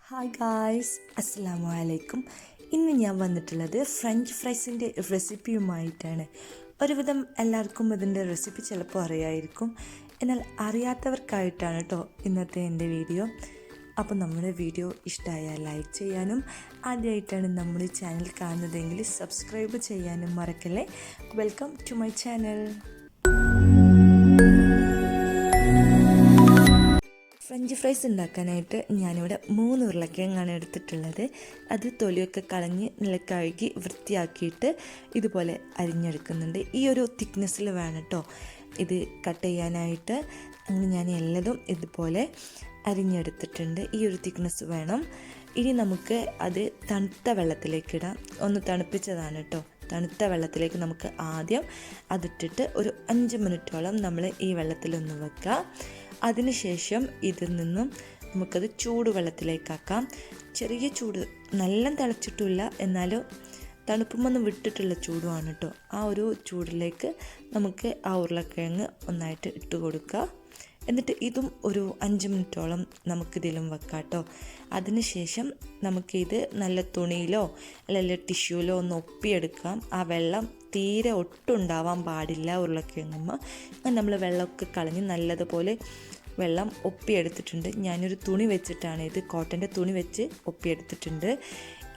Hi guys, അസ്സലാമു അലൈക്കും. ഇന്ന് ഞാൻ വന്നിട്ടുള്ളത് ഫ്രഞ്ച് ഫ്രൈസിൻ്റെ റെസിപ്പിയുമായിട്ടാണ്. ഒരുവിധം എല്ലാവർക്കും ഇതിൻ്റെ റെസിപ്പി ചിലപ്പോൾ അറിയായിരിക്കും, എന്നാൽ അറിയാത്തവർക്കായിട്ടാണ് കേട്ടോ ഇന്നത്തെ എൻ്റെ വീഡിയോ. അപ്പോൾ നമ്മുടെ വീഡിയോ ഇഷ്ടമായാൽ ലൈക്ക് ചെയ്യാനും, ആദ്യമായിട്ടാണ് നമ്മുടെ ചാനൽ കാണുന്നതെങ്കിൽ സബ്സ്ക്രൈബ് ചെയ്യാനും മറക്കല്ലേ. Welcome to my channel. French fries ഉണ്ടാക്കാനായിട്ട് ഞാനിവിടെ 3 ഉരുളക്കിഴങ്ങാണ് എടുത്തിട്ടുള്ളത്. അത് തൊലിയൊക്കെ കളഞ്ഞ് നല്ല കഴുകി വൃത്തിയാക്കിയിട്ട് ഇതുപോലെ അരിഞ്ഞെടുക്കുന്നുണ്ട്. ഈ ഒരു തിക്നെസ്സിൽ വേണം കേട്ടോ ഇത് കട്ട് ചെയ്യാനായിട്ട്. അങ്ങനെ ഞാൻ എല്ലതും ഇതുപോലെ അരിഞ്ഞെടുത്തിട്ടുണ്ട്. ഈ ഒരു തിക്നെസ് വേണം. ഇനി നമുക്ക് അത് തണുത്ത വെള്ളത്തിലേക്ക് ഇടാം. ഒന്ന് തണുപ്പിച്ചതാണ് കേട്ടോ. തണുത്ത വെള്ളത്തിലേക്ക് നമുക്ക് ആദ്യം അതിട്ടിട്ട് ഒരു 5 മിനിറ്റോളം നമ്മൾ ഈ വെള്ളത്തിലൊന്ന് വെക്കുക. അതിനുശേഷം ഇതിൽ നിന്നും നമുക്കത് ചൂടുവെള്ളത്തിലേക്കാക്കാം. ചെറിയ ചൂട്, നല്ല തിളച്ചിട്ടില്ല, എന്നാലും തണുപ്പുമൊന്നും വിട്ടിട്ടുള്ള ചൂടുമാണ് കേട്ടോ. ആ ഒരു ചൂടിലേക്ക് നമുക്ക് ആ ഉരുളക്കിഴങ്ങ് ഒന്നായിട്ട് ഇട്ട് കൊടുക്കുക. എന്നിട്ട് ഇതും ഒരു 5 മിനിറ്റോളം നമുക്കിതിലും വെക്കാം കേട്ടോ. അതിനുശേഷം നമുക്കിത് നല്ല തുണിയിലോ അല്ലെങ്കിൽ ടിഷ്യൂലോ ഒന്ന് ഒപ്പിയെടുക്കാം. ആ വെള്ളം തീരെ ഒട്ടുണ്ടാവാൻ പാടില്ല ഉരുളക്കിഴങ്ങുമ്പോൾ. നമ്മൾ വെള്ളമൊക്കെ കളഞ്ഞ് നല്ലതുപോലെ വെള്ളം ഒപ്പിയെടുത്തിട്ടുണ്ട്. ഞാനൊരു തുണി വെച്ചിട്ടാണ്, ഇത് കോട്ടൻ്റെ തുണി വെച്ച് ഒപ്പിയെടുത്തിട്ടുണ്ട്.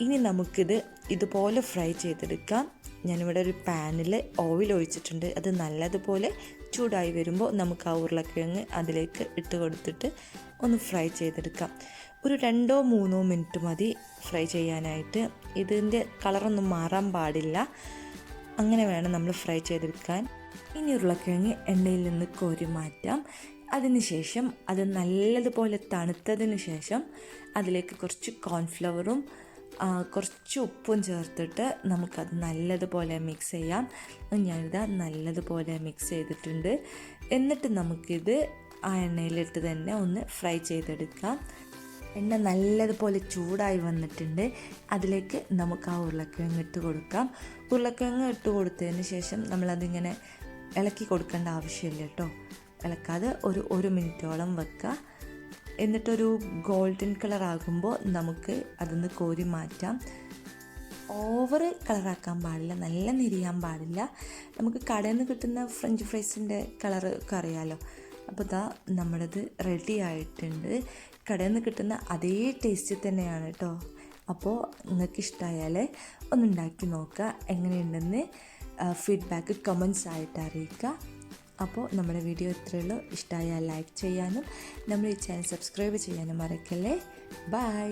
ഇനി നമുക്കിത് ഇതുപോലെ ഫ്രൈ ചെയ്തെടുക്കാം. ഞാനിവിടെ ഒരു പാനിൽ ഓയിൽ ഒഴിച്ചിട്ടുണ്ട്. അത് നല്ലതുപോലെ ചൂടായി വരുമ്പോൾ നമുക്ക് ആ ഉരുളക്കിഴങ്ങ് അതിലേക്ക് ഇട്ട് കൊടുത്തിട്ട് ഒന്ന് ഫ്രൈ ചെയ്തെടുക്കാം. ഒരു 2-3 മിനിറ്റ് മതി ഫ്രൈ ചെയ്യാനായിട്ട്. ഇതിൻ്റെ കളറൊന്നും മാറാൻ പാടില്ല. അങ്ങനെ വേണം നമ്മൾ ഫ്രൈ ചെയ്തെടുക്കാൻ. ഇനി ഉരുളക്കിഴങ്ങ് എണ്ണയിൽ നിന്ന് കോരി മാറ്റാം. അതിനുശേഷം അത് നല്ലതുപോലെ തണുത്തതിന് ശേഷം അതിലേക്ക് കുറച്ച് കോൺഫ്ലവറും കുറച്ച് ഉപ്പും ചേർത്തിട്ട് നമുക്കത് നല്ലതുപോലെ മിക്സ് ചെയ്യാം. ഞാനിതാ നല്ലതുപോലെ മിക്സ് ചെയ്തിട്ടുണ്ട്. എന്നിട്ട് നമുക്കിത് ആ എണ്ണയിലിട്ട് തന്നെ ഒന്ന് ഫ്രൈ ചെയ്തെടുക്കാം. എണ്ണ നല്ലതുപോലെ ചൂടായി വന്നിട്ടുണ്ട്. അതിലേക്ക് നമുക്ക് ആ ഉരുളക്കിഴങ്ങ് ഇട്ട് കൊടുക്കാം. ഉരുളക്കിഴങ്ങ് ഇട്ട് കൊടുത്തതിന് ശേഷം നമ്മളതിങ്ങനെ ഇളക്കി കൊടുക്കേണ്ട ആവശ്യമില്ല കേട്ടോ. ഇളക്കാതെ ഒരു 1 മിനിറ്റോളം വെക്കുക. എന്നിട്ടൊരു ഗോൾഡൻ കളർ ആകുമ്പോൾ നമുക്ക് അതൊന്ന് കോരി മാറ്റാം. ഓവർ കളറാക്കാൻ പാടില്ല, നല്ല നെരിയാൻ പാടില്ല. നമുക്ക് കടയിൽ നിന്ന് കിട്ടുന്ന ഫ്രഞ്ച് ഫ്രൈസിൻ്റെ കളർ ഒക്കെ അറിയാമല്ലോ. അപ്പോൾ ഇതാ നമ്മുടേത് റെഡി ആയിട്ടുണ്ട്. കടയിൽ നിന്ന് കിട്ടുന്ന അതേ ടേസ്റ്റ് തന്നെയാണ് കേട്ടോ. അപ്പോൾ നിങ്ങൾക്ക് ഇഷ്ടമായാൽ ഒന്നുണ്ടാക്കി നോക്കുക. എങ്ങനെയുണ്ടെന്ന് ഫീഡ്ബാക്ക് കമൻസ് ആയിട്ട് അറിയിക്കുക. അപ്പോൾ നമ്മുടെ വീഡിയോ ഇത്രയേ ഉള്ളൂ. ഇഷ്ടമായാൽ ലൈക്ക് ചെയ്യാനും നമ്മുടെ ഈ ചാനൽ സബ്സ്ക്രൈബ് ചെയ്യാനും മറക്കല്ലേ. ബൈ.